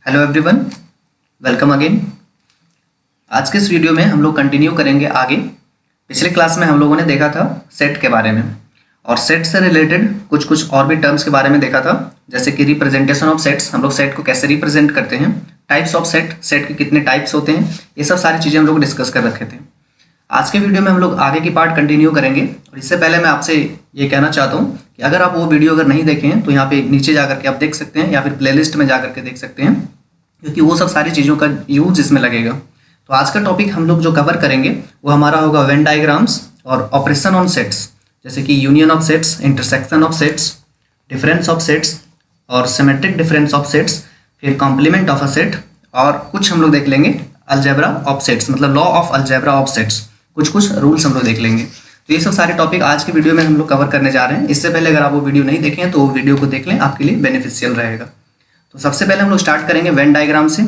Hello everyone, welcome again. आज के इस वीडियो में हम लोग कंटिन्यू करेंगे आगे। पिछले क्लास में हम लोगों ने देखा था सेट के बारे में और सेट से रिलेटेड कुछ और भी टर्म्स के बारे में देखा था, जैसे कि रिप्रेजेंटेशन ऑफ सेट्स, हम लोग सेट को कैसे रिप्रेजेंट करते हैं, टाइप्स ऑफ सेट, सेट के कितने टाइप्स होते हैं, ये सब सारी चीज़ें हम लोग डिस्कस कर रखे थे। आज के वीडियो में हम लोग आगे की पार्ट कंटिन्यू करेंगे और इससे पहले मैं आपसे ये कहना चाहता हूँ कि अगर आप वो वीडियो अगर नहीं देखे हैं तो यहाँ पे नीचे जाकर के आप देख सकते हैं या फिर प्लेलिस्ट में जाकर के देख सकते हैं, क्योंकि वो सब सारी चीज़ों का यूज इसमें लगेगा। तो आज का टॉपिक हम लोग जो कवर करेंगे वो हमारा होगा वेन डायग्राम्स और ऑपरेशन ऑन सेट्स, जैसे कि union of sets, intersection of sets, difference of sets और सिमेट्रिक डिफरेंस ऑफ सेट्स, फिर कॉम्प्लीमेंट ऑफ अ सेट और कुछ हम लोग देख लेंगे अलजेब्रा ऑफ सेट्स, मतलब law of algebra of sets, कुछ रूल्स हम लोग देख लेंगे। तो ये सब सारे टॉपिक आज की वीडियो में हम लोग कवर करने जा रहे हैं। इससे पहले अगर आप वो वीडियो नहीं देखें हैं तो वो वीडियो को देख लें, आपके लिए बेनिफिशियल रहेगा। तो सबसे पहले हम लोग स्टार्ट करेंगे वेन डायग्राम से।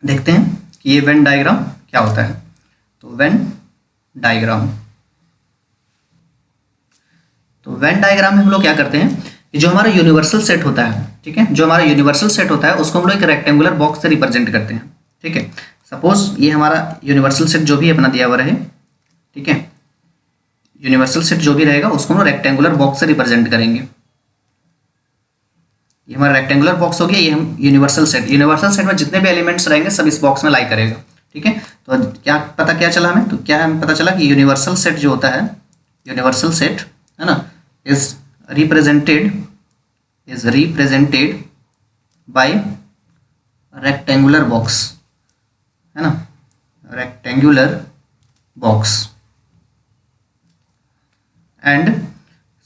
देखते हैं कि ये वेन डायग्राम क्या होता है। तो वेन डायग्राम में हम लोग क्या करते हैं कि जो हमारा यूनिवर्सल सेट होता है, ठीक है, जो हमारा यूनिवर्सल सेट होता है उसको हम लोग एक रेक्टेंगुलर बॉक्स से रिप्रेजेंट करते हैं। ठीक है, सपोज ये हमारा यूनिवर्सल सेट जो भी अपना दिया हुआ रहे, ठीक है, यूनिवर्सल सेट जो भी रहेगा उसको हम लोग रेक्टेंगुलर बॉक्स से रिप्रेजेंट करेंगे। ये हमारा रेक्टेंगुलर बॉक्स हो गया, ये हम यूनिवर्सल सेट में जितने भी एलिमेंट्स रहेंगे सब इस बॉक्स में लाई करेगा। ठीक है, तो क्या चला हमें, तो क्या हमें पता चला कि यूनिवर्सल सेट जो होता है, यूनिवर्सल सेट है ना, is represented bye rectangular box, है ना, rectangular box. And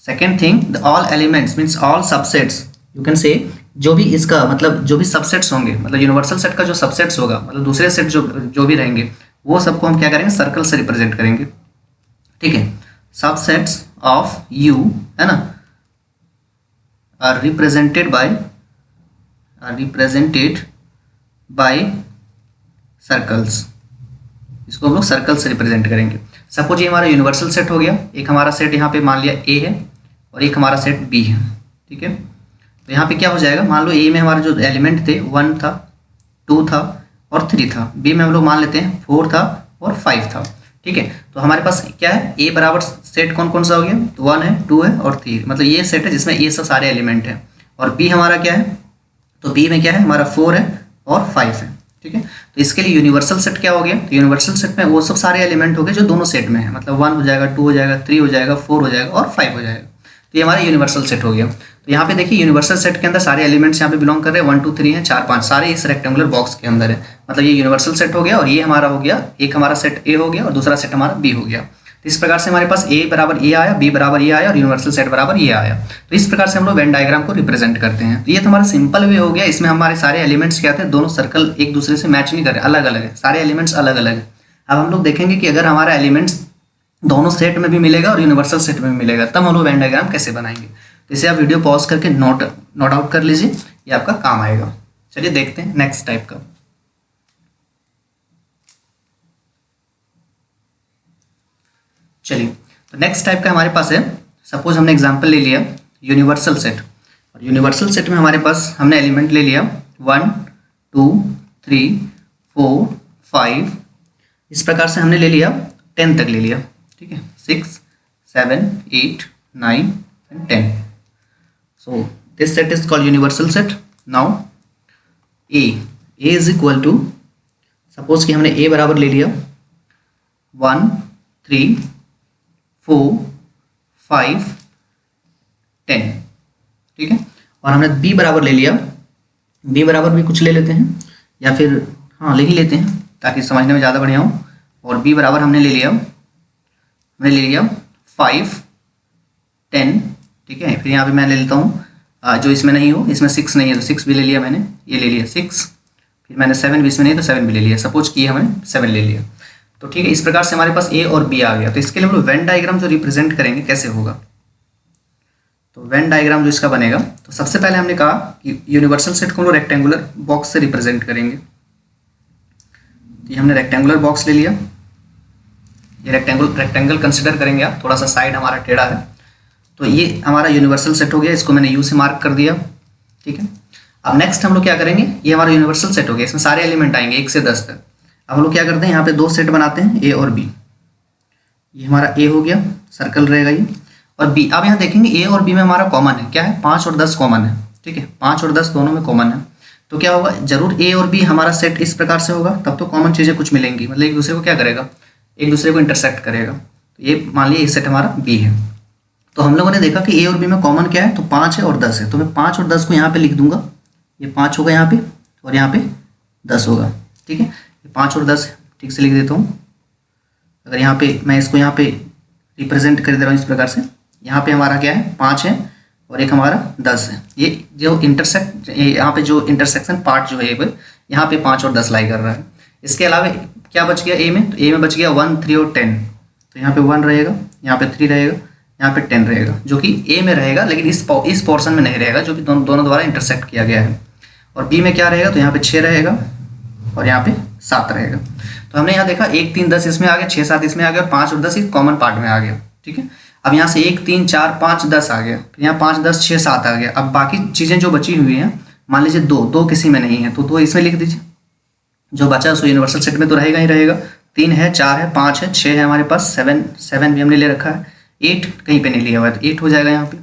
second thing, all elements means all subsets, you can say जो भी इसका मतलब जो भी सबसेट्स होंगे, मतलब यूनिवर्सल सेट का जो सबसेट्स होगा, मतलब दूसरे सेट जो भी रहेंगे वो सबको हम क्या करेंगे, सर्कल से रिप्रेजेंट करेंगे। ठीक है, सबसेट्स ऑफ यू, है ना, आर रिप्रेजेंटेड बाय सर्कल्स, इसको हम लोग सर्कल से रिप्रेजेंट करेंगे। सपोज ये हमारा यूनिवर्सल सेट हो गया, एक हमारा सेट यहाँ पे मान लिया ए है और एक हमारा सेट बी है। ठीक है, तो यहाँ पे क्या हो जाएगा, मान लो ए में हमारे जो एलिमेंट थे 1 था, 2 था और 3 था, बी में हम लोग मान लेते हैं 4 था और 5 था। ठीक है, तो हमारे पास क्या है, ए बराबर सेट कौन कौन सा हो गया, तो 1 है, 2 है और 3, मतलब ये सेट है जिसमें ये सब सारे एलिमेंट हैं। और बी हमारा क्या है, तो बी में क्या है, हमारा 4 है और 5 है। ठीक है, तो इसके लिए यूनिवर्सल सेट क्या हो गया, तो यूनिवर्सल सेट में वो सब सारे एलिमेंट हो गए जो दोनों सेट में है, मतलब 1 हो जाएगा, 2 हो जाएगा, 3 हो जाएगा, 4 हो जाएगा और 5 हो जाएगा। तो ये हमारा यूनिवर्सल सेट हो गया। तो यहाँ पे देखिए यूनिवर्सल सेट के अंदर सारे एलिमेंट्स यहाँ पे बिलोंग कर रहे हैं, 1 2 3 है, 4 5 सारे इस रेक्टेंगुलर बॉक्स के अंदर है, मतलब ये यूनिवर्सल सेट हो गया। और ये हमारा हो गया, एक हमारा सेट ए हो गया और दूसरा सेट हमारा बी हो गया। तो इस प्रकार से हमारे पास ए बराबर ए आया, बी बराबर ए आया और यूनिवर्सल सेट बराबर ये आया। तो इस प्रकार से हम लोग वेन डायग्राम को रिप्रेजेंट करते हैं। तो ये तो हमारा सिंपल वे हो गया। इसमें हमारे सारे एलिमेंट्स क्या थे, दोनों सर्कल एक दूसरे से मैच नहीं कर रहे, अलग अलग है, सारे एलिमेंट्स अलग अलग है। अब हम लोग देखेंगे कि अगर हमारा एलिमेंट्स दोनों सेट में भी मिलेगा और यूनिवर्सल सेट में भी मिलेगा, तब हम लोग वेन डायग्राम कैसे बनाएंगे। तो इसे आप वीडियो पॉज करके नोट आउट कर लीजिए, ये आपका काम आएगा। चलिए देखते हैं नेक्स्ट टाइप का। चलिए, तो नेक्स्ट टाइप का हमारे पास है, सपोज हमने एग्जांपल ले लिया यूनिवर्सल सेट, और यूनिवर्सल सेट में हमारे पास हमने एलिमेंट ले लिया 1 2 3 4 5, इस प्रकार से हमने ले लिया 10 तक ले लिया। ठीक है, 6 7 8 9 and 10. So this set is called universal set. Now a is equal to, suppose कि हमने a बराबर ले लिया 1 3 4 5 10। ठीक है, और हमने b बराबर ले लिया, b बराबर भी कुछ ले लेते हैं या फिर हाँ ले ही लेते हैं ताकि समझने में ज़्यादा बढ़िया हो। और b बराबर हमने ले लिया 5 10। ठीक है, फिर यहाँ पे मैं ले लेता हूँ जो इसमें नहीं हो, इसमें 6 नहीं है तो 6 भी ले लिया मैंने, ये ले लिया 6, फिर मैंने 7 भी इसमें नहीं तो 7 भी ले लिया, सपोज कि हमने 7 ले लिया। तो ठीक है, इस प्रकार से हमारे पास ए और बी आ गया। तो इसके लिए हम लोग वेन डायग्राम जो रिप्रेजेंट करेंगे कैसे होगा, तो वेन डायग्राम जो इसका बनेगा, तो सबसे पहले हमने कहा कि यूनिवर्सल सेट को हम लोग रेक्टेंगुलर बॉक्स से रिप्रेजेंट करेंगे। तो ये हमने रेक्टेंगुलर बॉक्स ले लिया, ये रेक्टेंगल कंसिडर करेंगे आप, थोड़ा सा साइड हमारा टेढ़ा है। तो ये हमारा यूनिवर्सल सेट हो गया, इसको मैंने यू से मार्क कर दिया। ठीक है, अब नेक्स्ट हम लोग क्या करेंगे, ये हमारा यूनिवर्सल सेट हो गया, इसमें सारे एलिमेंट आएंगे 1 से 10 तक। अब हम लोग क्या करते हैं, यहाँ पे 2 सेट बनाते हैं, ए और बी। ये हमारा ए हो गया, सर्कल रहेगा ये, और बी। अब यहाँ देखेंगे ए और बी में हमारा कॉमन है, क्या है, 5 और 10 कॉमन है, ठीक है, 5 और 10 दोनों में कॉमन है। तो क्या होगा, जरूर ए और बी हमारा सेट इस प्रकार से होगा, तब तो कॉमन चीज़ें कुछ मिलेंगी, मतलब एक दूसरे को क्या करेगा, एक दूसरे को इंटरसेक्ट करेगा। तो ये मान लीजिए सेट हमारा बी है। तो हम लोगों ने देखा कि ए और बी में कॉमन क्या है, तो 5 है और 10 है। तो मैं 5 और 10 को यहाँ पे लिख दूंगा, ये 5 होगा यहाँ पे और यहाँ पे 10 होगा, ठीक है। ये 5 और 10 ठीक से लिख देता हूँ। अगर यहाँ पे मैं इसको यहाँ पे रिप्रेजेंट कर दे रहा हूँ इस प्रकार से, यहाँ पे हमारा क्या है, 5 है और एक हमारा 10 है। ये जो इंटरसेक्ट, यहाँ पे जो इंटरसेक्शन पार्ट जो है ये यहाँ पे 5 और 10 लाई कर रहा है। इसके अलावा क्या बच गया ए में, तो ए में बच गया 1, 3 और 10। तो यहाँ पे 1 रहेगा, यहाँ पे 3 रहेगा, यहाँ पे 10 रहेगा, जो कि ए में रहेगा, लेकिन इस पोर्शन में नहीं रहेगा, जो कि दोनों द्वारा इंटरसेक्ट किया गया है। और बी में क्या रहेगा, तो यहाँ पे 6 रहेगा और यहाँ पे 7 रहेगा। तो हमने यहाँ देखा 1, 3, 10 इसमें आ गया, 6, 7 इसमें आ गया, 5 और 10 कॉमन पार्ट में आ गया, ठीक है। अब यहाँ से 1, 3, 4, 5, 10 आ गया, फिर यहाँ 5, 10, 6, 7 आ गया। अब बाकी चीज़ें जो बची हुई हैं, मान लीजिए 2 किसी में नहीं है, तो 2 इसमें लिख दीजिए, जो बचा है सो यूनिवर्सल सेट में तो रहेगा ही रहेगा। 3 है, 4 है, 5 है, 6 है हमारे पास, 7 भी हमने ले रखा है, 8 कहीं पे नहीं लिया हुआ है तो 8 हो जाएगा यहाँ पे,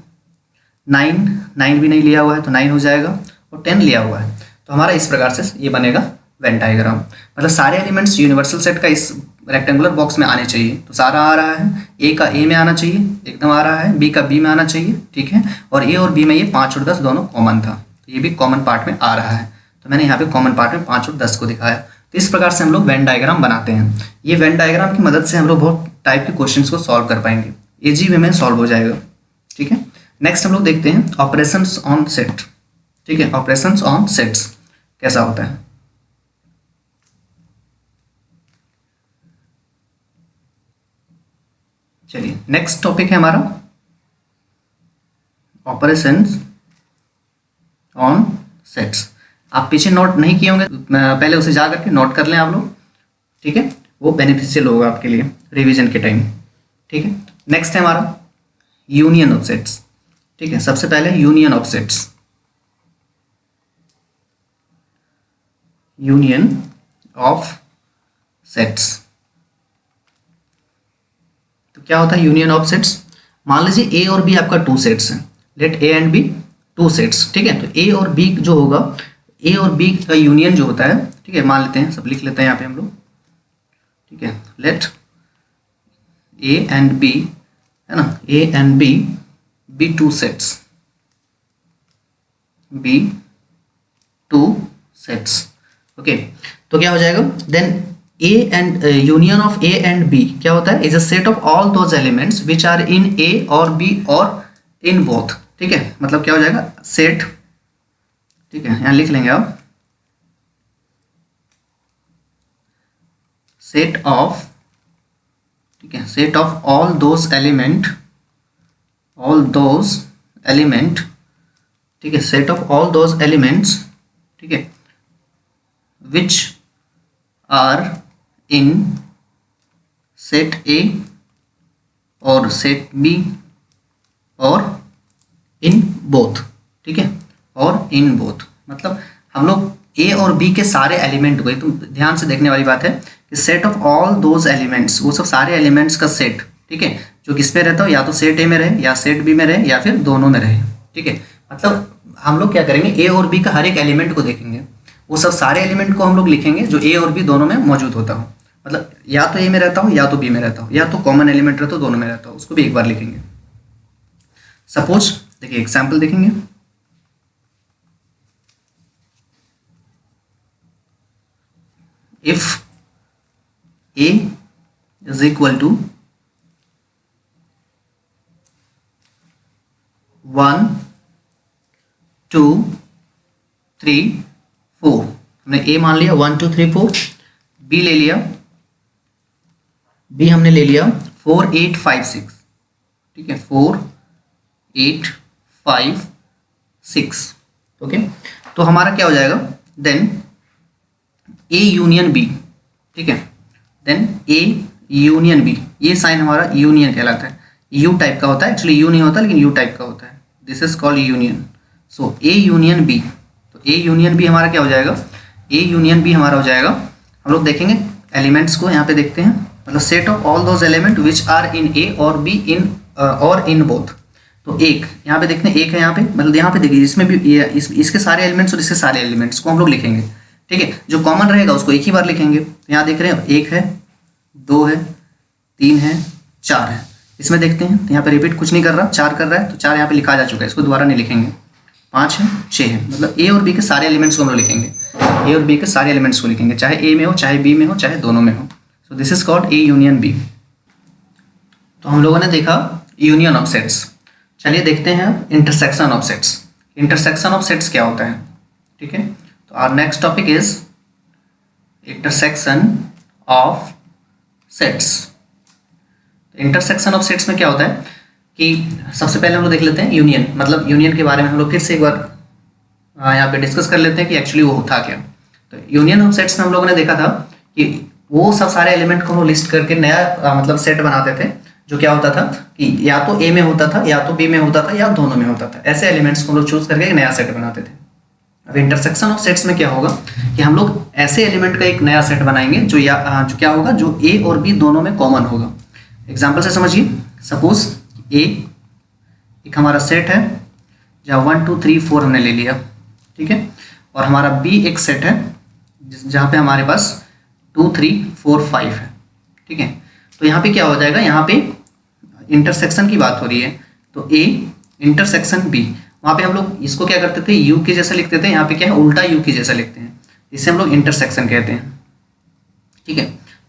9 भी नहीं लिया हुआ है तो 9 हो जाएगा, और 10 लिया हुआ है। तो हमारा इस प्रकार से ये बनेगा वेन डायग्राम। मतलब सारे एलिमेंट्स यूनिवर्सल सेट का इस रेक्टेंगुलर बॉक्स में आने चाहिए। तो सारा आ रहा है, ए का ए में आना चाहिए, एकदम आ रहा है, बी का बी में आना चाहिए, ठीक है। और ए और बी में ये 5 और 10 दोनों कॉमन था, तो ये भी कॉमन पार्ट में आ रहा है। तो मैंने यहाँ पे कॉमन पार्ट में 5 और 10 को दिखाया। तो इस प्रकार से हम लोग वेन डायग्राम बनाते हैं। ये वेन डायग्राम की मदद से हम लोग बहुत टाइप के क्वेश्चंस को सॉल्व कर पाएंगे, इजी वे में सॉल्व हो जाएगा, ठीक है। नेक्स्ट हम लोग देखते हैं ऑपरेशंस ऑन सेट, ठीक है। ऑपरेशंस ऑन सेट्स कैसा होता है। चलिए नेक्स्ट टॉपिक है हमारा ऑपरेशंस ऑन सेट्स। आप पीछे नोट नहीं किए होंगे, पहले उसे जा करके नोट कर लें आप लोग, ठीक है, वो बेनिफिशियल होगा आपके लिए रिवीजन के टाइम, ठीक है। नेक्स्ट है हमारा यूनियन ऑफ सेट्स, ठीक है। सबसे पहले union of sets, union of sets. तो क्या होता है यूनियन ऑफ सेट्स। मान लीजिए ए और बी आपका 2 सेट्स हैं, let A and B 2 sets, ठीक है। तो ए और बी जो होगा, ए और बी का यूनियन जो होता है, ठीक है, मान लेते हैं, सब लिख लेते हैं यहाँ पे हम लोग, ठीक है। लेट ए एंड बी, है ना, A and B B 2 sets, B 2 sets, okay. तो क्या हो जाएगा then A and union of A and B क्या होता है, is a set of all those elements which are in A और बी और इन बोथ, ठीक है। मतलब क्या हो जाएगा सेट, ठीक है, यहाँ लिख लेंगे आप, सेट ऑफ, ठीक है, set of all those element, ठीक है, set of all those elements, ठीक है, विच आर इन सेट ए और सेट बी और इन बोथ, ठीक है, और इन बोथ। मतलब हम लोग ए और बी के सारे एलिमेंट को, एकदम ध्यान से देखने वाली बात है कि set of all those elements, वो सब सारे एलिमेंट्स का सेट, ठीक है, जो किस पे रहता हो, या तो सेट ए में रहे या सेट बी में रहे या फिर दोनों में रहे, ठीक है। मतलब हम लोग क्या करेंगे, ए और बी का हर एक एलिमेंट को देखेंगे, वो सब सारे एलिमेंट को हम लोग लिखेंगे जो ए और बी दोनों में मौजूद होता हो। मतलब या तो ए में रहता हो या तो बी में रहता हो, या तो कॉमन एलिमेंट रहता हो दोनों में रहता हो, उसको भी एक बार लिखेंगे। सपोज देखिए एग्जाम्पल देखेंगे, if A is equal to 1 2 3 4, हमने ए मान लिया 1 2 3 4, बी ले लिया, बी हमने ले लिया 4 8 5 6, ठीक है, 4 8 5 6, ओके। तो हमारा क्या हो जाएगा देन ए यूनियन बी, ठीक है, देन ए यूनियन बी, ये साइन हमारा यूनियन कहलाता है, यू टाइप का होता है, एक्चुअली यू नहीं होता लेकिन यू टाइप का होता है, this is called union. So A union B, तो तो ए यूनियन बी हमारा क्या हो जाएगा, ए यूनियन बी हमारा हो जाएगा, हम लोग देखेंगे एलिमेंट्स को यहाँ पे देखते हैं, मतलब set of all those element which are in A और बी इन और इन बोथ। तो एक यहाँ पे देखते हैं, एक है यहाँ पे, मतलब यहाँ पे देखिए इसमें भी इसके सारे एलिमेंट्स और इसके सारे एलिमेंट्स को हम लोग लिखेंगे, ठीक है। जो कॉमन रहेगा उसको एक ही बार लिखेंगे। तो यहाँ देख रहे हैं एक है, दो है, तीन है, चार है। इसमें देखते हैं तो यहाँ पे रिपीट कुछ नहीं कर रहा, चार कर रहा है, तो चार यहाँ पे लिखा जा चुका है, इसको दोबारा नहीं लिखेंगे। पाँच है, छः है, मतलब ए और बी के सारे एलिमेंट्स को हम लोग लिखेंगे, ए और बी के सारे एलिमेंट्स को लिखेंगे, चाहे ए में हो, चाहे बी में हो, चाहे दोनों में हो। So this is called A union B. तो हम लोगों ने देखा यूनियन ऑफ सेट्स। चलिए देखते हैं intersection of sets. Intersection of sets क्या होता है, ठीक है। तो our next topic is intersection of sets. Intersection of sets में क्या होता है कि सबसे पहले हम लोग देख लेते हैं यूनियन, मतलब यूनियन के बारे में हम लोग फिर से एक बार यहाँ पे डिस्कस कर लेते हैं कि एक्चुअली वो था क्या। तो यूनियन ऑफ सेट्स में हम लोगों ने देखा था कि वो सब सारे एलिमेंट को हम लोग लिस्ट करके नया मतलब सेट बनाते थे, जो क्या होता था कि या तो ए में होता था, या तो बी में होता था, या दोनों में होता था। ऐसे एलिमेंट्स को हम लोग चूज करके एक नया सेट बनाते थे। अब इंटरसेक्शन ऑफ सेट्स में क्या होगा कि हम लोग ऐसे एलिमेंट का एक नया सेट बनाएंगे जो जो क्या होगा, जो ए और बी दोनों में कॉमन होगा। एग्जाम्पल से समझिए, सपोज ए एक हमारा सेट है जहाँ 1 2 3 4 हमने ले लिया, ठीक है, और हमारा बी एक सेट है जहाँ पे हमारे पास 2 3 4 5 है, ठीक है। तो यहाँ पे क्या हो जाएगा, यहाँ पे इंटरसेक्शन की बात हो रही है, तो ए इंटरसेक्शन बी, वहाँ पे हम लोग इसको क्या करते थे, यू के जैसा लिखते थे, यहाँ पे क्या है उल्टा यू के जैसा लिखते हैं, इसे हम लोग इंटरसेक्शन कहते हैं, ठीक है।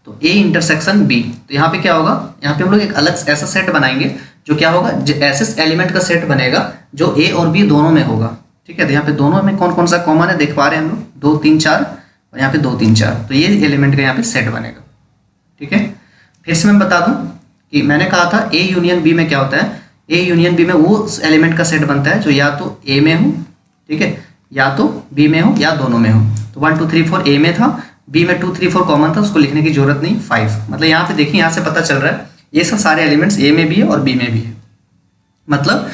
तो ए इंटरसेक्शन बी, तो यहाँ पे क्या होगा, यहाँ पे हम लोग एक अलग ऐसा सेट बनाएंगे जो क्या होगा, ऐसे एलिमेंट का सेट बनेगा जो ए और बी दोनों में होगा, ठीक है। तो यहाँ पे दोनों में कौन कौन सा कॉमन है देख पा रहे हैं हम लोग, 2 3 4 और यहाँ पे 2 3 4, तो ये एलिमेंट का यहाँ पे सेट बनेगा, ठीक है। फिर से मैं बता दूं कि मैंने कहा था ए यूनियन बी में क्या होता है, ए यूनियन बी में वो एलिमेंट का सेट बनता है जो या तो ए में हो, ठीक है, या तो बी में हो, या दोनों में हो। तो 1 2 3 4 ए में था, बी में 2 3 4 कॉमन था, उसको लिखने की जरूरत नहीं, 5, मतलब यहाँ पे देखिए, यहाँ से पता चल रहा है ये सब सारे एलिमेंट्स ए में भी है और बी में भी है, मतलब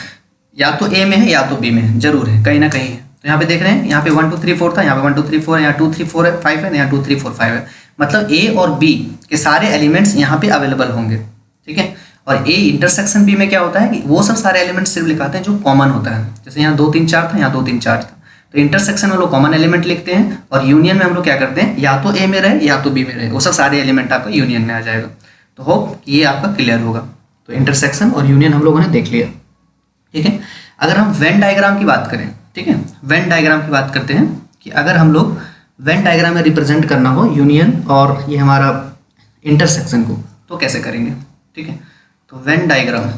या तो ए में है या तो बी में है, जरूर है, कहीं ना कहीं है। तो यहाँ पे देख रहे हैं, यहाँ पे 1 2 3 4 था, यहाँ पे 1 2 3 4, यहाँ 2 3 4 है, 5 है, यहाँ 2 3 4 5 है, मतलब ए और बी के सारे एलिमेंट्स यहाँ पे अवेलेबल होंगे, ठीक है। और ए इंटरसेक्शन बी में क्या होता है कि वो सब सारे एलिमेंट्स सिर्फ लिखाते हैं जो कॉमन होता है, जैसे यहाँ 2 3 4 था, यहाँ 2 3 4 था। तो इंटरसेक्शन में हम लोग कॉमन एलिमेंट लिखते हैं, और यूनियन में हम लोग क्या करते हैं, या तो ए में रहे या तो बी में रहे, वो सब सारे एलिमेंट आपका यूनियन में आ जाएगा। तो होप ये आपका क्लियर होगा। तो इंटरसेक्शन और यूनियन हम लोगों ने देख लिया, ठीक है। अगर हम वेन डायग्राम की बात करें, ठीक है, वेन डायग्राम की बात करते हैं कि अगर हम लोग वेन डायग्राम में रिप्रेजेंट करना हो यूनियन और ये हमारा इंटरसेक्शन को, तो कैसे करेंगे, ठीक है। तो वेन डायग्राम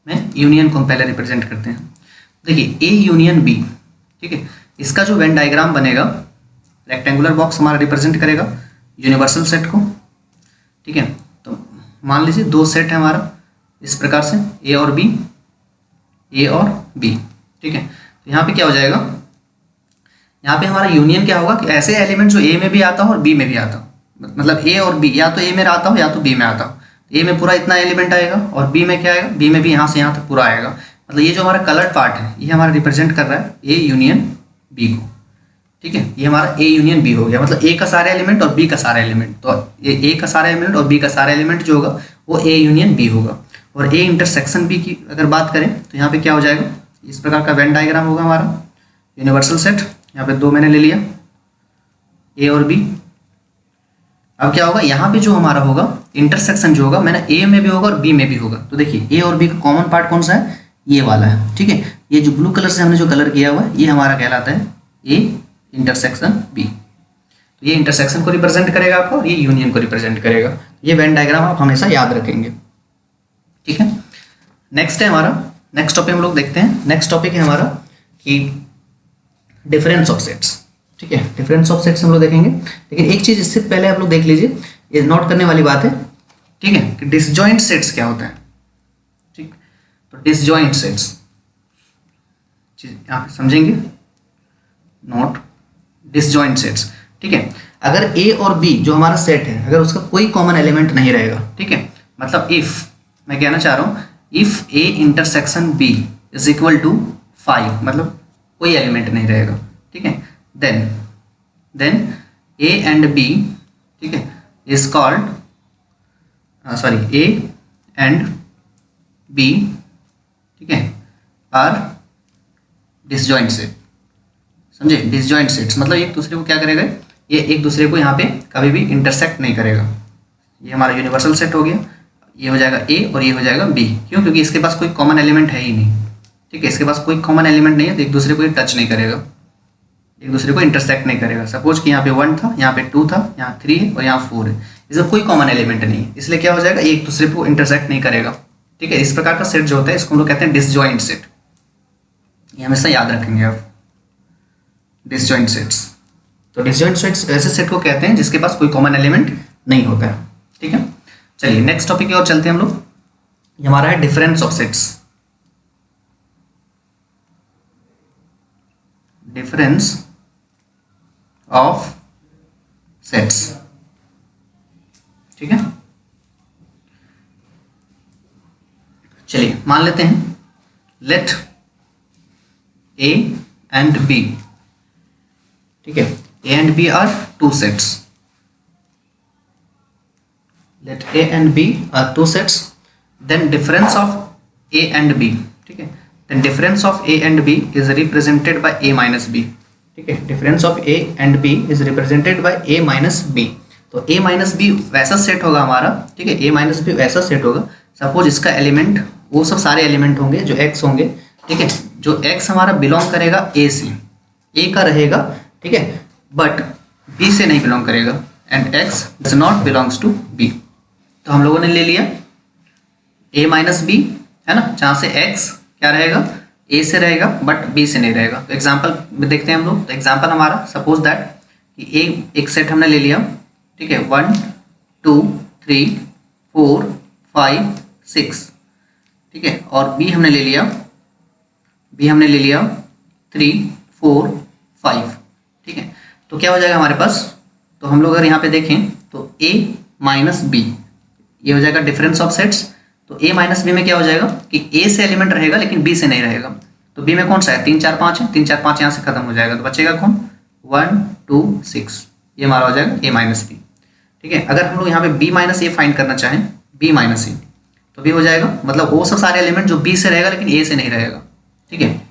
में यूनियन को हम पहले रिप्रेजेंट करते हैं। देखिए ए यूनियन बी, ठीक है, इसका जो वेन डायग्राम बनेगा, रेक्टेंगुलर बॉक्स हमारा रिप्रेजेंट करेगा यूनिवर्सल सेट को, ठीक है। तो मान लीजिए दो सेट है हमारा इस प्रकार से, ए और बी, ए और बी, ठीक है। तो यहाँ पे क्या हो जाएगा, यहाँ पे हमारा यूनियन क्या होगा कि ऐसे एलिमेंट जो ए में भी आता हो और बी में भी आता हो, मतलब ए और बी या तो ए में आता हो या तो बी में आता हो। ए में पूरा इतना एलिमेंट आएगा और बी में क्या आएगा, बी में भी यहाँ से यहाँ तक पूरा आएगा। मतलब ये जो हमारा कलर्ड पार्ट है ये हमारा रिप्रेजेंट कर रहा है ए यूनियन बी को, ठीक है। ये हमारा ए यूनियन बी हो गया, मतलब ए का सारे एलिमेंट और बी का सारा एलिमेंट। तो ए का सारा एलिमेंट और बी का सारा एलिमेंट जो होगा वो ए यूनियन बी होगा। और ए इंटरसेक्शन बी की अगर बात करें तो यहाँ पे क्या हो जाएगा, इस प्रकार का वेन डायग्राम होगा हमारा यूनिवर्सल सेट। यहाँ पे दो मैंने ले लिया, ए और बी। अब क्या होगा, यहाँ पे जो हमारा होगा इंटरसेक्शन जो होगा, मैंने ए में भी होगा और बी में भी होगा। तो देखिए ए और बी का कॉमन पार्ट कौन सा है, ये वाला है, ठीक है। ये जो ब्लू कलर से हमने जो कलर किया हुआ है ये हमारा कहलाता है ए इंटरसेक्शन बी। तो ये इंटरसेक्शन को रिप्रेजेंट करेगा आपको और ये यूनियन को रिप्रेजेंट करेगा। ये वेन डायग्राम आप हमेशा याद रखेंगे, ठीक है। नेक्स्ट है हमारा, नेक्स्ट टॉपिक हम लोग देखते हैं। नेक्स्ट टॉपिक है हमारा कि डिफरेंस ऑफ सेट्स, ठीक है। डिफरेंस ऑफ सेट्स हम लोग देखेंगे, लेकिन एक चीज इससे पहले आप लोग देख लीजिए, ये नोट करने वाली बात है, ठीक है, कि डिसजॉइंट सेट्स क्या होता है, ठीक। तो डिसजॉइंट सेट्स यहाँ पे समझेंगे, नोट डिसजॉइंट सेट्स, ठीक है। अगर ए और बी जो हमारा सेट है, अगर उसका कोई कॉमन एलिमेंट नहीं रहेगा, ठीक है, मतलब इफ, मैं कहना चाह रहा हूँ if A intersection B is equal to 5, मतलब कोई एलिमेंट नहीं रहेगा, ठीक है। देन ए एंड बी, ठीक है, is called A and B, ठीक है, आर डिसजॉइंट सेट। समझे, डिसजॉइंट सेट्स मतलब एक दूसरे को क्या करेगा, ये एक दूसरे को यहाँ पे कभी भी इंटरसेक्ट नहीं करेगा। ये हमारा यूनिवर्सल सेट हो गया, ये हो जाएगा ए और ये हो जाएगा बी। क्यों? क्योंकि इसके पास कोई कॉमन एलिमेंट है ही नहीं, ठीक है, इसके पास कोई कॉमन एलिमेंट नहीं है, तो एक दूसरे को ये टच नहीं करेगा, एक दूसरे को इंटरसेक्ट नहीं करेगा। सपोज कि यहाँ पे 1 था, यहाँ पे 2 था, यहाँ 3 है और यहाँ 4 है, इसमें कोई कॉमन एलिमेंट नहीं है, इसलिए क्या हो जाएगा, एक दूसरे को इंटरसेक्ट नहीं करेगा, ठीक है। इस प्रकार का सेट जो होता है इसको हम लोग कहते हैं डिसजॉइंट सेट। ये हमेशा याद रखेंगे आप, डिसजॉइंट सेट्स। तो डिसजॉइंट सेट्स ऐसे सेट को कहते हैं जिसके पास कोई कॉमन एलिमेंट नहीं होता है, ठीक है। चलिए नेक्स्ट टॉपिक की ओर चलते हैं हम लोग। ये हमारा है difference of sets. Difference of sets, ठीक है। चलिए मान लेते हैं, लेट ए एंड बी, ठीक है, A and B are two sets. Let A and B are two sets, then difference of A and B, ठीक है, then difference of A and B is represented by A minus B, ठीक है। Difference of A and B is represented by A minus B. तो A minus B वैसा set होगा हमारा, ठीक है, ए माइनस बी वैसा सेट होगा, सपोज इसका एलिमेंट, वो सब सारे एलिमेंट होंगे जो एक्स होंगे, ठीक है, जो एक्स हमारा बिलोंग करेगा ए से, ए का रहेगा, ठीक है, बट बी से नहीं बिलोंग करेगा, and X does not belongs to B. तो हम लोगों ने ले लिया ए माइनस बी, है ना, जहाँ से एक्स क्या रहेगा, ए से रहेगा बट बी से नहीं रहेगा। तो एग्जाम्पल देखते हैं हम लोग। तो एग्जाम्पल हमारा सपोज दैट कि ए एक सेट हमने ले लिया, ठीक है, 1 2 3 4 5 6, ठीक है, और बी हमने ले लिया 3 4 5, ठीक है। तो क्या हो जाएगा हमारे पास, तो हम लोग अगर यहाँ पे देखें तो a माइनस बी, ये हो जाएगा डिफरेंस ऑफ सेट्स। तो a माइनस बी में क्या हो जाएगा कि a से एलिमेंट रहेगा लेकिन b से नहीं रहेगा। तो b में कौन सा है, 3 4 5 है, 3 4 5 यहाँ से खत्म हो जाएगा, तो बचेगा कौन, 1 2 6, ये हमारा हो जाएगा a माइनस बी, ठीक है। अगर हम लोग यहाँ पे b माइनस ए फाइंड करना चाहें, b माइनस ए, तो b हो जाएगा, मतलब वो सब सारे एलिमेंट जो b से रहेगा लेकिन a से नहीं रहेगा, ठीक है।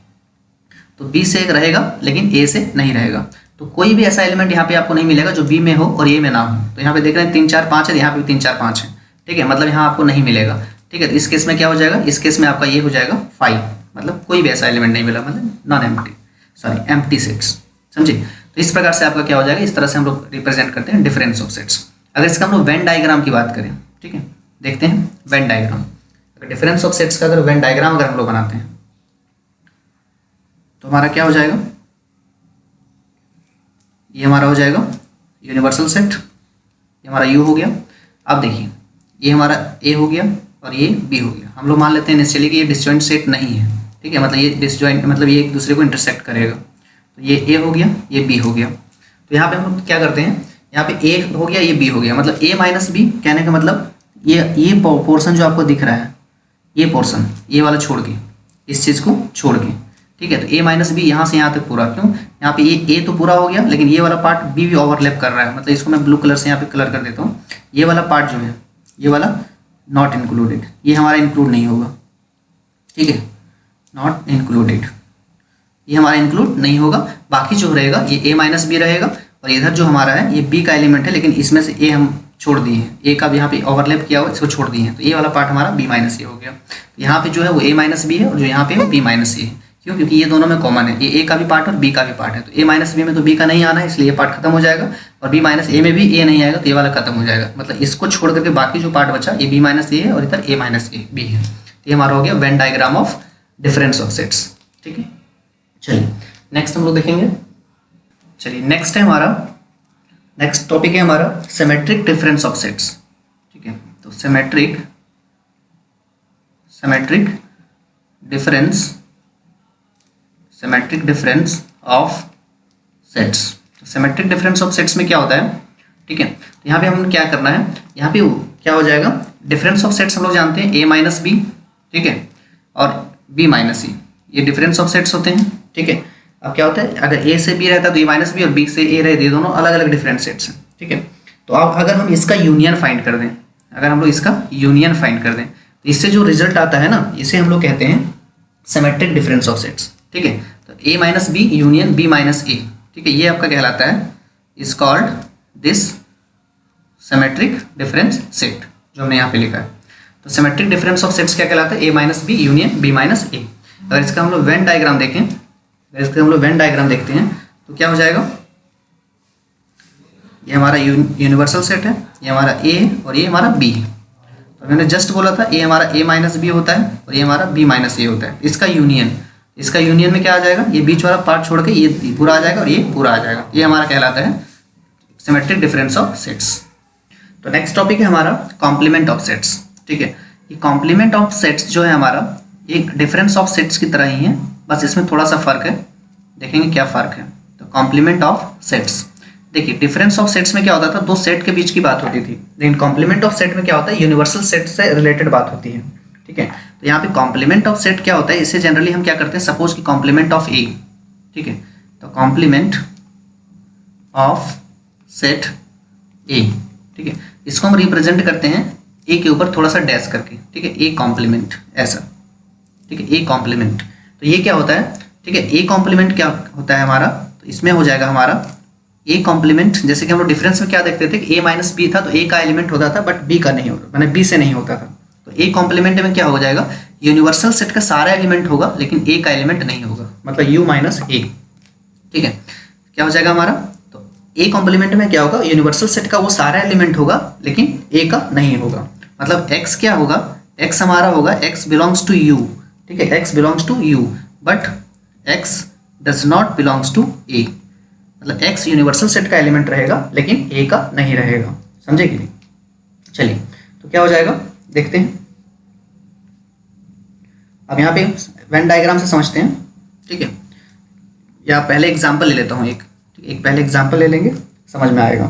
तो b से रहेगा लेकिन a से नहीं रहेगा। तो कोई भी ऐसा एलिमेंट यहाँ पे आपको नहीं मिलेगा जो b में हो और a में ना हो। तो यहाँ पे देख रहे हैं 3 4 5 है, यहाँ पे 3 4 5 है, ठीक है, मतलब यहाँ आपको नहीं मिलेगा, ठीक है। तो इस केस में क्या हो जाएगा, इस केस में आपका ये हो जाएगा 5, मतलब कोई भी ऐसा एलिमेंट नहीं मिला, मतलब non empty, sorry empty sets, समझे। तो इस प्रकार से आपका क्या हो जाएगा, इस तरह से हम लोग रिप्रेजेंट करते हैं डिफरेंस ऑफ सेट्स। अगर इसका हम लोग वेन डायग्राम की बात करें, ठीक है, देखते हैं वेन डायग्राम। अगर डिफरेंस ऑफ सेट्स का अगर वेन डायग्राम अगर हम लोग बनाते हैं तो हमारा क्या हो जाएगा, ये हमारा हो जाएगा यूनिवर्सल सेट, ये हमारा यू हो गया। अब देखिए ये हमारा ए हो गया और ये बी हो गया। हम लोग मान लेते हैं इनिशियली कि ये डिसजॉइंट सेट नहीं है, ठीक है, मतलब ये डिसजॉइंट मतलब ये एक दूसरे को इंटरसेक्ट करेगा। तो ये ए हो गया, ये बी हो गया। तो यहाँ पे हम लोग क्या करते हैं, यहाँ पे ए हो गया, ये बी हो गया, मतलब ए माइनस बी कहने का मतलब ये पोर्शन जो आपको दिख रहा है, ये पोर्शन ये वाला छोड़ के, इस चीज़ को छोड़ के, ठीक है। तो ए माइनस बी यहाँ से यहाँ तक पूरा, क्यों, यहाँ पे ये ए तो पूरा हो गया लेकिन ये वाला पार्ट बी भी ओवरलैप कर रहा है, मतलब इसको मैं ब्लू कलर से यहाँ पे कलर कर देता हूँ। ये वाला पार्ट जो है, ये वाला नॉट इंक्लूडेड, ये हमारा इंक्लूड नहीं होगा, ठीक है, नॉट इंक्लूडेड, ये हमारा इंक्लूड नहीं होगा। बाकी जो रहेगा ये ए माइनस बी रहेगा, और इधर जो हमारा है ये बी का एलिमेंट है लेकिन इसमें से ए हम छोड़ दिए हैं, ए का भी यहाँ पे ओवरलैप किया हुआ, इसको छोड़ दिए हैं। तो ये वाला पार्ट हमारा बी माइनस ए हो गया। यहाँ पे जो है वो ए माइनस बी है और जो यहाँ पे वो बी माइनस ए है, क्यों, क्योंकि ये दोनों में कॉमन है, ये ए का भी पार्ट और बी का भी पार्ट है। तो ए माइनस बी में तो बी का नहीं आना है, इसलिए ये पार्ट खत्म हो जाएगा, और बी माइनस ए में भी ए नहीं आएगा तो ये वाला खत्म हो जाएगा। मतलब इसको छोड़ करके बाकी जो पार्ट बचा ये बी माइनस ए है और इधर ए माइनस ए बी है। तो ये हमारा हो गया when diagram of difference of sets, ठीक है। चलिए नेक्स्ट हम लोग देखेंगे। चलिए नेक्स्ट है हमारा, नेक्स्ट टॉपिक है हमारा सिमेट्रिक डिफरेंस ऑफ सेट्स, ठीक है। तो symmetric difference of sets. Symmetric difference of sets में क्या होता है, ठीक है। तो यहाँ पे हम क्या करना है, यहाँ पे क्या हो जाएगा, डिफरेंस ऑफ सेट्स हम लोग जानते हैं ए माइनस बी, ठीक है, और बी माइनस सी, ये डिफरेंस ऑफ सेट्स होते हैं, ठीक है। अब क्या होता है, अगर ए से बी रहता है तो ए माइनस बी, और बी से ए रहते, ये दोनों अलग अलग डिफरेंट सेट्स हैं, ठीक है। तो अब अगर हम इसका यूनियन फाइंड कर दें, अगर हम लोग इसका यूनियन फाइंड कर दें तो इससे जो रिजल्ट आता है ना, इसे हम लोग कहते हैं सिमेट्रिक डिफरेंस ऑफ सेट्स, ठीक है। तो A minus B union B minus A, ठीक है, ये आपका कहलाता है, is called this symmetric difference set, जो हमने यहाँ पे लिखा है। तो सिमेट्रिक डिफरेंस ऑफ सेट्स क्या कहलाता है, A minus B union B minus A. अगर इसका हम लोग वेन डायग्राम देखें, अगर इसका हम लोग वेन डायग्राम देखते हैं तो क्या हो जाएगा, ये हमारा यूनिवर्सल सेट है, ये हमारा ए और ये हमारा बी है। तो मैंने जस्ट बोला था ये हमारा ए माइनस बी होता है और ये हमारा बी माइनस ए होता है। इसका यूनियन में क्या आ जाएगा, ये बीच वाला पार्ट छोड़ के ये पूरा आ जाएगा और ये पूरा आ जाएगा, ये हमारा कहलाता है सिमेट्रिक डिफरेंस ऑफ सेट्स। तो नेक्स्ट टॉपिक है हमारा कॉम्प्लीमेंट ऑफ सेट्स, ठीक है। ये कॉम्प्लीमेंट ऑफ सेट्स जो है हमारा एक डिफरेंस ऑफ सेट्स की तरह ही है, बस इसमें थोड़ा सा फर्क है, देखेंगे क्या फर्क है। तो कॉम्प्लीमेंट ऑफ सेट्स, देखिए डिफरेंस ऑफ सेट्स में क्या होता था, दो सेट के बीच की बात होती थी, लेकिन कॉम्प्लीमेंट ऑफ सेट में क्या होता है, यूनिवर्सल सेट से रिलेटेड बात होती है, ठीक है। तो यहाँ पे कॉम्प्लीमेंट ऑफ सेट क्या होता है, इससे जनरली हम क्या करते हैं, सपोज कि कॉम्प्लीमेंट ऑफ ए, ठीक है। तो कॉम्प्लीमेंट ऑफ सेट ए, ठीक है, इसको हम रिप्रेजेंट करते हैं ए के ऊपर थोड़ा सा डैश करके, ठीक है, ए कॉम्प्लीमेंट ऐसा, ठीक है, ए कॉम्प्लीमेंट। तो ये क्या होता है, ठीक है, ए कॉम्प्लीमेंट क्या होता है हमारा, तो इसमें हो जाएगा हमारा ए कॉम्प्लीमेंट, जैसे कि हम लोग डिफरेंस में क्या देखते थे कि ए माइनस बी था तो ए का एलिमेंट होता था बट बी का नहीं होता, मैंने बी से नहीं होता था। तो ए कॉम्प्लीमेंट में क्या हो जाएगा, यूनिवर्सल सेट का सारा एलिमेंट होगा लेकिन ए का एलिमेंट नहीं होगा, मतलब यू माइनस ए, ठीक है, क्या हो जाएगा हमारा। तो ए कॉम्प्लीमेंट में क्या होगा, यूनिवर्सल सेट का वो सारा एलिमेंट होगा लेकिन ए का नहीं होगा, मतलब एक्स क्या होगा, एक्स हमारा होगा एक्स बिलोंग्स टू यू, ठीक है, X belongs to U but X does not belongs to A, मतलब एक्स यूनिवर्सल सेट का एलिमेंट रहेगा लेकिन ए का नहीं रहेगा, समझे कि नहीं। चलिए तो क्या हो जाएगा देखते हैं, अब यहाँ पे वेन डायग्राम से समझते हैं, ठीक है, या पहले एग्जांपल ले लेता हूँ एक, ठीक है, एक पहले एग्जांपल ले लेंगे समझ में आएगा।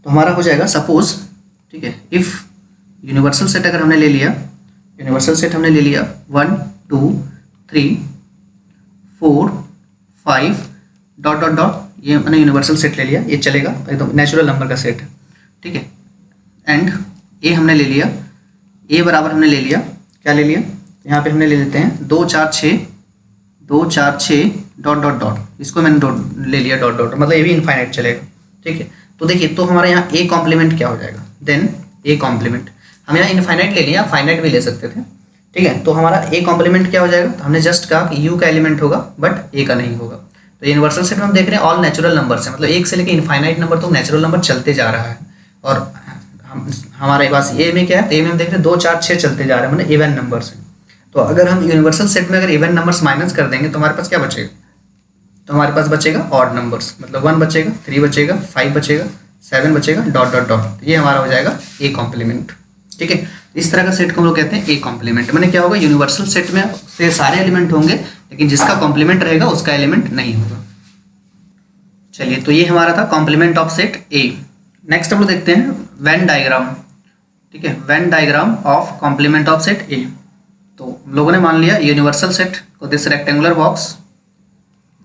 तो हमारा हो जाएगा सपोज, ठीक है, इफ यूनिवर्सल सेट अगर हमने ले लिया, यूनिवर्सल सेट हमने ले लिया 1 2 3 4 5 डॉट डॉट डॉट, ये मैंने यूनिवर्सल सेट ले लिया, ये चलेगा एकदम नेचुरल नंबर का सेट है, ठीक है। एंड ए हमने ले लिया, ए बराबर हमने ले लिया, क्या ले लिया, यहाँ पे हमने ले लेते हैं 2 4 6 डॉट डॉट डॉट, इसको मैंने डॉट ले लिया डॉट डॉट, मतलब ये भी इनफाइनाइट चलेगा, ठीक है। तो देखिए तो हमारे यहाँ ए कॉम्प्लीमेंट क्या हो जाएगा, देन ए कॉम्प्लीमेंट, हम यहाँ इनफाइनाइट ले लिया, फाइनाइट भी ले सकते थे, ठीक है। तो हमारा ए कॉम्प्लीमेंट क्या हो जाएगा, तो हमने जस्ट कहा कि यू का एलिमेंट होगा बट ए का नहीं होगा। तो यूनिवर्सल सेट में हम देख रहे हैं ऑल नेचुरल नंबर से, मतलब एक से लेकर इनफाइनाइट नंबर तो नेचुरल नंबर चलते जा रहा है, और हमारे पास ए में क्या है, ए में हम देख रहे हैं 2 4 6 चलते जा रहे हैं, मतलब इवन नंबर से। तो अगर हम यूनिवर्सल सेट में अगर इवन नंबर्स माइनस कर देंगे तो हमारे पास क्या बचेगा, तो हमारे पास बचेगा ऑड नंबर्स, मतलब 1 बचेगा, 3 बचेगा, 5 बचेगा, 7 बचेगा, डॉट डॉट डॉट, ये हमारा हो जाएगा ए कॉम्प्लीमेंट, ठीक है। इस तरह का सेट को हम लोग कहते हैं ए कॉम्प्लीमेंट, मैंने क्या होगा, यूनिवर्सल सेट में से सारे एलिमेंट होंगे लेकिन जिसका कॉम्प्लीमेंट रहेगा उसका एलिमेंट नहीं होगा। चलिए तो ये हमारा था complement of set A. Next हम लोग देखते हैं वेन डायग्राम, ठीक है, Venn diagram of complement of set A. तो हम लोगों ने मान लिया यूनिवर्सल सेट को दिस रेक्टेंगुलर बॉक्स,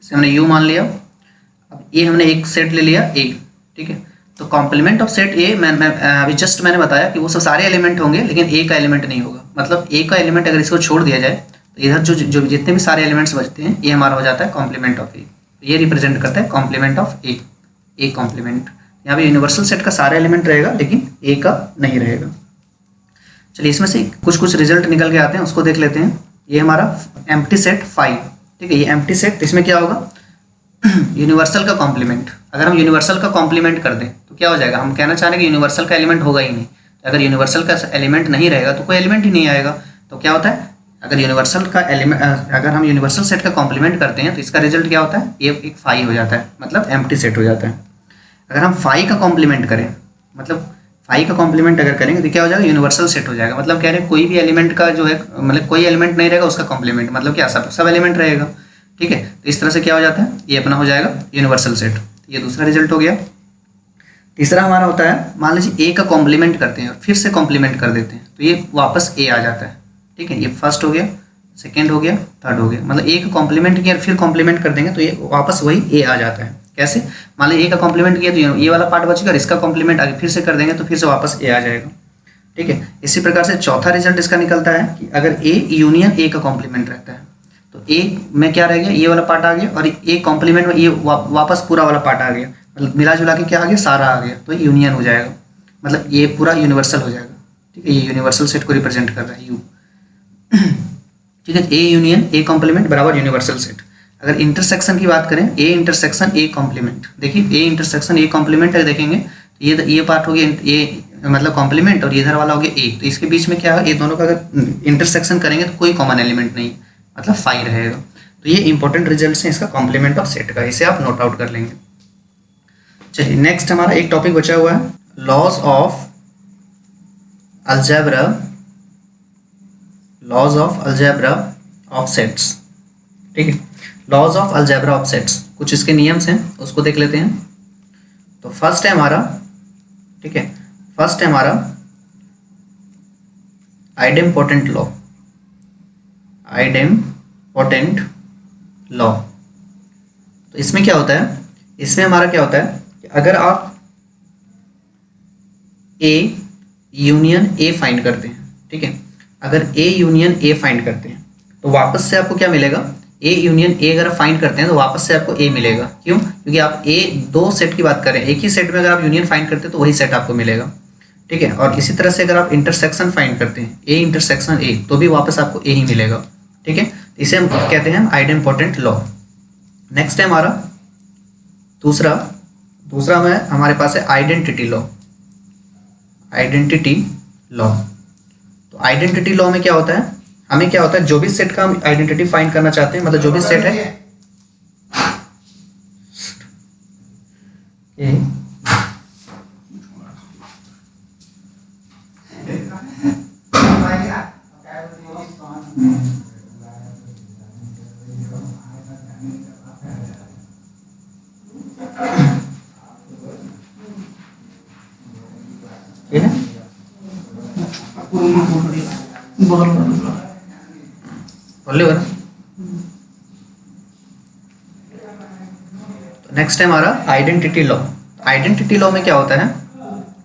इसे हमने यू मान लिया, अब ये हमने एक सेट ले लिया ए, ठीक है। तो कॉम्प्लीमेंट ऑफ सेट ए अभी जस्ट मैंने बताया कि वो सब सारे एलिमेंट होंगे लेकिन ए का एलिमेंट नहीं होगा, मतलब ए का एलिमेंट अगर इसको छोड़ दिया जाए तो इधर जो जितने भी सारे एलिमेंट्स बचते हैं ये हमारा हो जाता है कॉम्प्लीमेंट ऑफ ए, ये रिप्रेजेंट करता है कॉम्प्लीमेंट ऑफ ए कॉम्प्लीमेंट। यहाँ पे यूनिवर्सल सेट का सारा एलिमेंट रहेगा लेकिन ए का नहीं रहेगा। चलिए इसमें से कुछ कुछ रिजल्ट निकल के आते हैं, उसको देख लेते हैं। ये हमारा एम्प्टी सेट 5, ठीक है, ये एम्प्टी सेट, इसमें क्या होगा, यूनिवर्सल का कॉम्प्लीमेंट, अगर हम यूनिवर्सल का कॉम्प्लीमेंट कर दें तो क्या हो जाएगा, हम कहना चाह रहे हैं कि यूनिवर्सल का एलिमेंट होगा ही नहीं, अगर यूनिवर्सल का एलिमेंट नहीं रहेगा तो कोई एलिमेंट ही नहीं आएगा। तो क्या होता है, अगर यूनिवर्सल का एलिमेंट, अगर हम यूनिवर्सल सेट का कॉम्प्लीमेंट करते हैं तो इसका रिजल्ट क्या होता है, ये एक 5 हो जाता है, मतलब एम्प्टी सेट हो जाता है। अगर हम 5 का कॉम्प्लीमेंट करें, मतलब 5 का कॉम्प्लीमेंट अगर करेंगे तो क्या हो जाएगा, यूनिवर्सल सेट हो जाएगा, मतलब कह रहे हैं कोई भी एलिमेंट का जो है, मतलब कोई एलिमेंट नहीं रहेगा उसका कॉम्प्लीमेंट, मतलब क्या सब एलिमेंट रहेगा, ठीक है। तो इस तरह से क्या हो जाता है, ये अपना हो जाएगा यूनिवर्सल सेट, ये दूसरा रिजल्ट हो गया। तीसरा हमारा होता है, मान लीजिए ए का कॉम्प्लीमेंट करते हैं और फिर से कॉम्प्लीमेंट कर देते हैं तो ये वापस ए आ जाता है, ठीक है, ये फर्स्ट हो गया। सेकेंड हो गया, थर्ड हो गया, मतलब ए का कॉम्प्लीमेंट किया फिर कॉम्प्लीमेंट कर देंगे तो ये वापस वही ए आ जाता है। कैसे, मान लो ए का कॉम्प्लीमेंट किया तो ये वाला पार्ट बचेगा और इसका कॉम्प्लीमेंट आगे फिर से कर देंगे तो फिर से वापस ए आ जाएगा। ठीक है, इसी प्रकार से चौथा रिजल्ट इसका निकलता है कि अगर ए यूनियन ए का कॉम्प्लीमेंट रहता है तो ए में क्या रह गया, ये वाला पार्ट आ गया और ए कॉम्प्लीमेंट में ये वापस पूरा वाला पार्ट आ गया, मतलब मिला जुला के क्या आ गया, सारा आ गया, तो ये यूनियन हो जाएगा, मतलब ये पूरा यूनिवर्सल हो जाएगा। ठीक है, ये यूनिवर्सल सेट को रिप्रेजेंट कर रहा है यू। ठीक है, ए यूनियन ए कॉम्प्लीमेंट बराबर यूनिवर्सल सेट। अगर इंटरसेक्शन की बात करें, ए इंटरसेक्शन ए कॉम्प्लीमेंट, देखिए ए इंटरसेक्शन ए कॉम्प्लीमेंट है, देखेंगे तो ये पार्ट हो गया ए मतलब कॉम्प्लीमेंट और इधर वाला हो गया ए, तो इसके बीच में क्या है, ये दोनों का अगर इंटरसेक्शन करेंगे तो कोई कॉमन एलिमेंट नहीं, मतलब 5 रहेगा। तो ये इंपॉर्टेंट रिजल्ट है इसका कॉम्प्लीमेंट ऑफ सेट का, इसे आप नोट आउट कर लेंगे। चलिए नेक्स्ट हमारा एक टॉपिक बचा हुआ है, laws of algebra, laws of algebra of sets. ठीक है, laws of algebra of sets, कुछ इसके नियम्स हैं उसको देख लेते हैं। तो फर्स्ट है हमारा, ठीक है, फर्स्ट है हमारा आइडेम्पोटेंट लॉ, आइडेम्पोटेंट लॉ। तो इसमें क्या होता है, इसमें हमारा क्या होता है कि अगर आप ए यूनियन ए फाइंड करते हैं, ठीक है, अगर ए यूनियन ए फाइंड करते हैं तो वापस से आपको क्या मिलेगा, ए यूनियन ए अगर आप फाइंड करते हैं तो वापस से आपको ए मिलेगा। क्यों, क्योंकि आप ए दो सेट की बात करें, एक ही सेट में अगर आप यूनियन फाइंड करते हैं तो वही सेट आपको मिलेगा। ठीक है, और इसी तरह से अगर आप इंटरसेक्शन फाइंड करते हैं, ए इंटरसेक्शन ए, तो भी वापस आपको ए ही मिलेगा। ठीक है, इसे हम कहते हैं आइडेम्पोटेंट लॉ। नेक्स्ट है हमारा दूसरा में हमारे पास है आइडेंटिटी लॉ, आइडेंटिटी लॉ। तो आइडेंटिटी लॉ में क्या होता है, हमें क्या होता है, जो भी सेट का हम आइडेंटिटी फाइंड करना चाहते हैं, मतलब जो भी सेट है नेक्स्ट है हमारा आइडेंटिटी लॉ। आइडेंटिटी लॉ में क्या होता है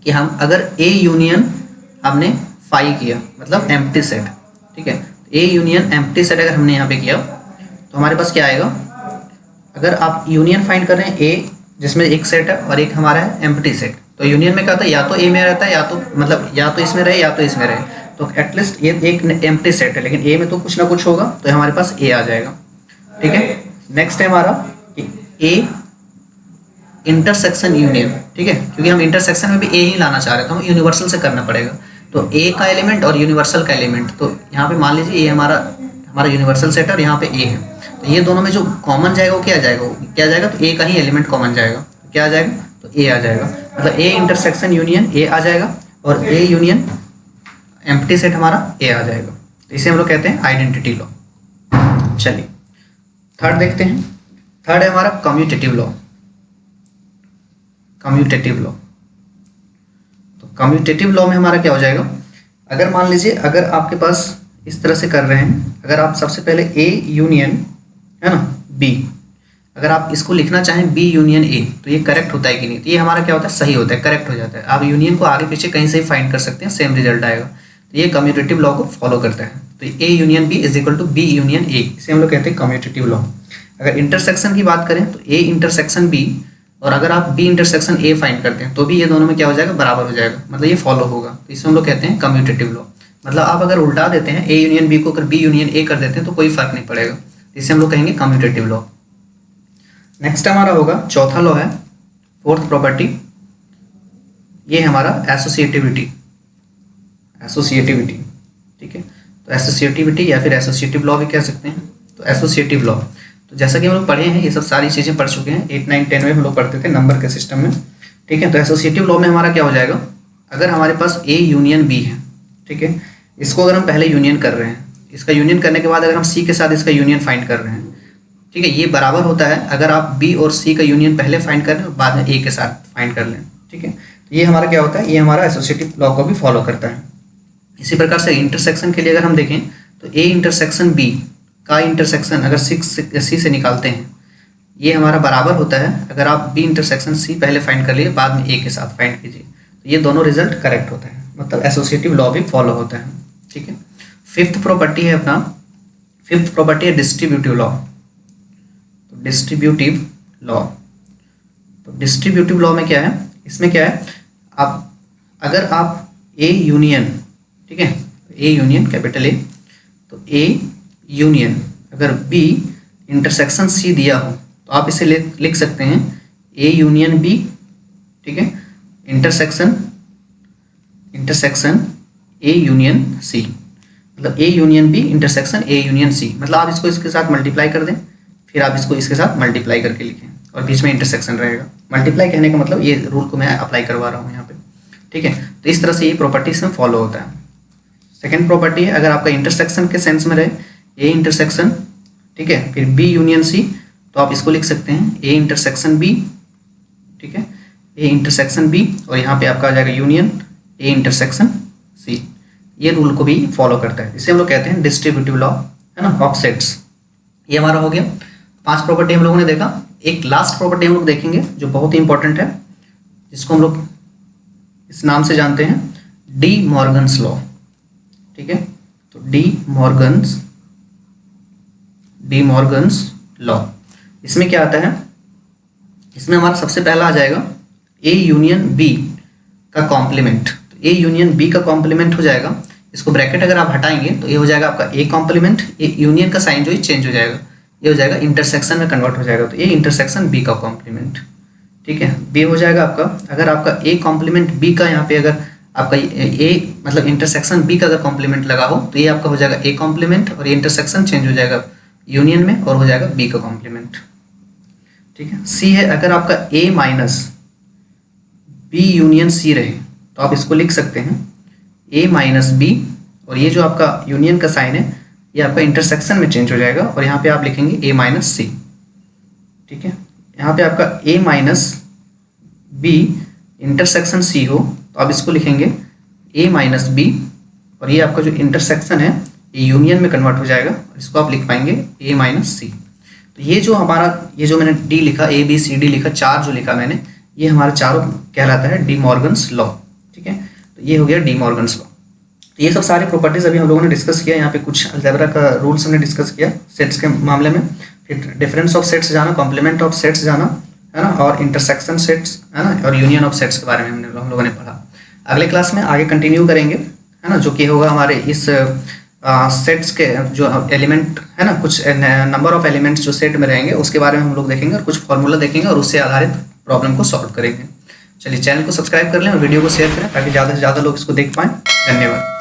कि हम अगर ए यूनियन हमने फाई किया, मतलब एम्प्टी सेट, ठीक है, ए यूनियन एम्प्टी सेट अगर हमने यहाँ पे किया तो हमारे पास क्या आएगा, अगर आप यूनियन फाइंड कर रहे हैं ए जिसमें एक सेट है और एक हमारा है एम्प्टी सेट, तो यूनियन में क्या होता है, या तो ए में रहता है या तो मतलब या तो इसमें रहे या तो इसमें रहे, तो एटलीस्ट ये एक एम्प्टी सेट है लेकिन ए में तो कुछ ना कुछ होगा, तो हमारे पास ए आ जाएगा। ठीक है, नेक्स्ट है हमारा ए इंटरसेक्शन यूनियन। ठीक है, क्योंकि हम इंटरसेक्शन में भी ए ही लाना चाह रहे हैं तो हमें यूनिवर्सल से करना पड़ेगा, तो ए का एलिमेंट और यूनिवर्सल का एलिमेंट, तो यहाँ पे मान लीजिए ये हमारा यूनिवर्सल सेट है और यहाँ पे ए है, तो ये दोनों में जो कॉमन जाएगा वो क्या जाएगा, तो ए का ही एलिमेंट कॉमन जाएगा, क्या आ जाएगा, तो ए आ जाएगा, मतलब ए इंटरसेक्शन यूनियन ए आ जाएगा और ए यूनियन एम्प्टी सेट हमारा ए आ जाएगा, तो इसे हम लोग कहते हैं आइडेंटिटी लॉ। चलिए थर्ड देखते हैं, थर्ड है हमारा कम्यूटेटिव लॉ, कम्यूटेटिव लॉ। तो कम्यूटेटिव लॉ में हमारा क्या हो जाएगा, अगर मान लीजिए अगर आपके पास इस तरह से कर रहे हैं, अगर आप सबसे पहले ए यूनियन है ना बी, अगर आप इसको लिखना चाहें बी यूनियन ए, तो ये करेक्ट होता है कि नहीं, तो ये हमारा क्या होता है, सही होता है, करेक्ट हो जाता है। आप यूनियन को आगे पीछे कहीं से ही फाइंड कर सकते हैं, सेम रिजल्ट आएगा, तो ये कम्यूटेटिव लॉ को फॉलो करता है। तो A union B is equal to B union A, इसे हम लोग कहते हैं कम्यूटेटिव लॉ। अगर इंटरसेक्शन की बात करें तो ए इंटरसेक्शन बी, और अगर आप बी इंटरसेक्शन ए फाइंड करते हैं तो भी ये दोनों में क्या हो जाएगा, बराबर हो जाएगा, मतलब ये फॉलो होगा, तो इसे हम लोग कहते हैं कम्यूटेटिव लॉ। मतलब आप अगर उल्टा देते हैं ए यूनियन बी को अगर बी यूनियन ए कर देते हैं तो कोई फर्क नहीं पड़ेगा, इसे हम लोग कहेंगे कम्यूटेटिव लॉ। नेक्स्ट हमारा होगा चौथा लॉ है, फोर्थ प्रॉपर्टी, ये हमारा एसोसिएटिविटी, एसोसिएटिविटी। ठीक है, तो एसोसिएटिविटी या फिर एसोसिएटिव लॉ भी कह सकते हैं। तो एसोसिएटिव लॉ, तो जैसा कि हम लोग पढ़े हैं, ये सब सारी चीज़ें पढ़ चुके हैं, 8, 9, 10 में हम लोग पढ़ते थे नंबर के सिस्टम में। ठीक है, तो एसोसिएटिव लॉ में हमारा क्या हो जाएगा, अगर हमारे पास ए यूनियन बी है, ठीक है, इसको अगर हम पहले यूनियन कर रहे हैं, इसका यूनियन करने के बाद अगर हम सी के साथ इसका यूनियन फाइंड कर रहे हैं, ठीक है, ये बराबर होता है अगर आप बी और सी का यूनियन पहले फाइंड कर लें और बाद में ए के साथ फाइंड कर लें। ठीक है, तो ये हमारा क्या होता है, ये हमारा एसोसिएटिव लॉ को भी फॉलो करता है। इसी प्रकार से इंटरसेक्शन के लिए अगर हम देखें तो ए इंटरसेक्शन बी का इंटरसेक्शन अगर सी से निकालते हैं, ये हमारा बराबर होता है, अगर आप बी इंटरसेक्शन सी पहले फाइंड कर लिए बाद में ए के साथ फाइंड कीजिए, तो ये दोनों रिजल्ट करेक्ट होता है, मतलब एसोसिएटिव लॉ भी फॉलो होता है। ठीक है, फिफ्थ प्रॉपर्टी है अपना, फिफ्थ प्रॉपर्टी है डिस्ट्रीब्यूटिव लॉ। तो डिस्ट्रीब्यूटिव लॉ, तो डिस्ट्रीब्यूटिव लॉ में क्या है, इसमें क्या है, आप अगर आप ए यूनियन, ठीक है, ए यूनियन कैपिटल ए, तो ए यूनियन अगर बी इंटरसेक्शन सी दिया हो तो आप इसे लिख सकते हैं ए यूनियन बी, ठीक है, इंटरसेक्शन ए यूनियन सी, मतलब A union B intersection A union C, मतलब आप इसको इसके साथ मल्टीप्लाई कर दें, फिर आप इसको इसके साथ मल्टीप्लाई करके लिखें और बीच में इंटरसेक्शन रहेगा। मल्टीप्लाई कहने का मतलब ये रूल को मैं अप्लाई करवा रहा हूँ यहाँ पे। ठीक है, तो इस तरह से ये प्रॉपर्टी इसमें फॉलो होता है। सेकेंड प्रॉपर्टी है, अगर आपका इंटरसेक्शन के सेंस में रहे ए इंटरसेक्शन, ठीक है, फिर बी यूनियन सी, तो आप इसको लिख सकते हैं ए इंटरसेक्शन बी, ठीक है, ए इंटरसेक्शन बी, और यहाँ पे आपका आ जाएगा यूनियन ए इंटरसेक्शन सी। ये रूल को भी फॉलो करता है, इसे हम लोग कहते हैं डिस्ट्रीब्यूटिव लॉ, है ना, ऑफ सेट्स। ये हमारा हो गया, 5 प्रॉपर्टी हम लोगों ने देखा। एक लास्ट प्रॉपर्टी हम लोग देखेंगे जो बहुत ही इंपॉर्टेंट है, जिसको हम लोग इस नाम से जानते हैं डी मॉर्गन्स लॉ। ठीक है, तो डी मॉर्गन्स लॉ, इसमें क्या आता है, इसमें हमारा सबसे पहला आ जाएगा ए यूनियन बी का कॉम्प्लीमेंट। तो ए यूनियन बी का कॉम्प्लीमेंट हो जाएगा, इसको ब्रैकेट अगर आप हटाएंगे तो ये हो जाएगा आपका ए कॉम्प्लीमेंट, ए यूनियन का साइन जो है चेंज हो जाएगा, ये हो जाएगा इंटरसेक्शन में कन्वर्ट हो जाएगा, तो ए इंटरसेक्शन बी का कॉम्प्लीमेंट। ठीक है, बी हो जाएगा आपका, अगर आपका ए कॉम्प्लीमेंट बी का यहाँ पे अगर आपका ए मतलब इंटरसेक्शन बी का अगर कॉम्प्लीमेंट लगा हो तो ये आपका हो जाएगा ए कॉम्प्लीमेंट, और ये इंटरसेक्शन चेंज हो जाएगा यूनियन में और हो जाएगा बी का कॉम्प्लीमेंट। ठीक है, सी है, अगर आपका ए माइनस बी यूनियन सी रहे तो आप इसको लिख सकते हैं ए माइनस बी, और ये जो आपका यूनियन का साइन है ये आपका इंटरसेक्शन में चेंज हो जाएगा और यहाँ पे आप लिखेंगे ए माइनस सी। ठीक है, यहाँ पे आपका ए माइनस बी इंटरसेक्शन सी हो तो आप इसको लिखेंगे ए माइनस बी, और ये आपका जो इंटरसेक्शन है ये यूनियन में कन्वर्ट हो जाएगा, इसको आप लिख पाएंगे ए माइनस सी। तो ये जो हमारा, ये जो मैंने डी लिखा, ए बी सी डी लिखा, 4 जो लिखा मैंने, ये हमारा चारों कहलाता है डी मॉर्गन्स लॉ। ठीक है, तो ये हो गया डी मॉर्गन्स लॉ। तो ये सब सारे प्रॉपर्टीज अभी हम लोगों ने डिस्कस किया, यहाँ पे कुछ अलजेब्रा का रूल्स हमने डिस्कस किया सेट्स के मामले में, फिर डिफरेंस ऑफ सेट्स जाना, कॉम्प्लीमेंट ऑफ सेट्स जाना, है ना, और इंटरसेक्शन सेट्स, है ना, और यूनियन ऑफ सेट्स के बारे में हम लोगों ने पढ़ा। अगले क्लास में आगे कंटिन्यू करेंगे, है ना, जो कि होगा हमारे इस सेट्स के जो एलिमेंट है ना, कुछ नंबर ऑफ एलिमेंट्स जो सेट में रहेंगे उसके बारे में हम लोग देखेंगे और कुछ फॉर्मूला देखेंगे और उससे आधारित प्रॉब्लम को सॉल्व करेंगे। चलिए, चैनल को सब्सक्राइब कर लें और वीडियो को शेयर करें ताकि ज़्यादा से ज़्यादा लोग इसको देख पाएँ। धन्यवाद।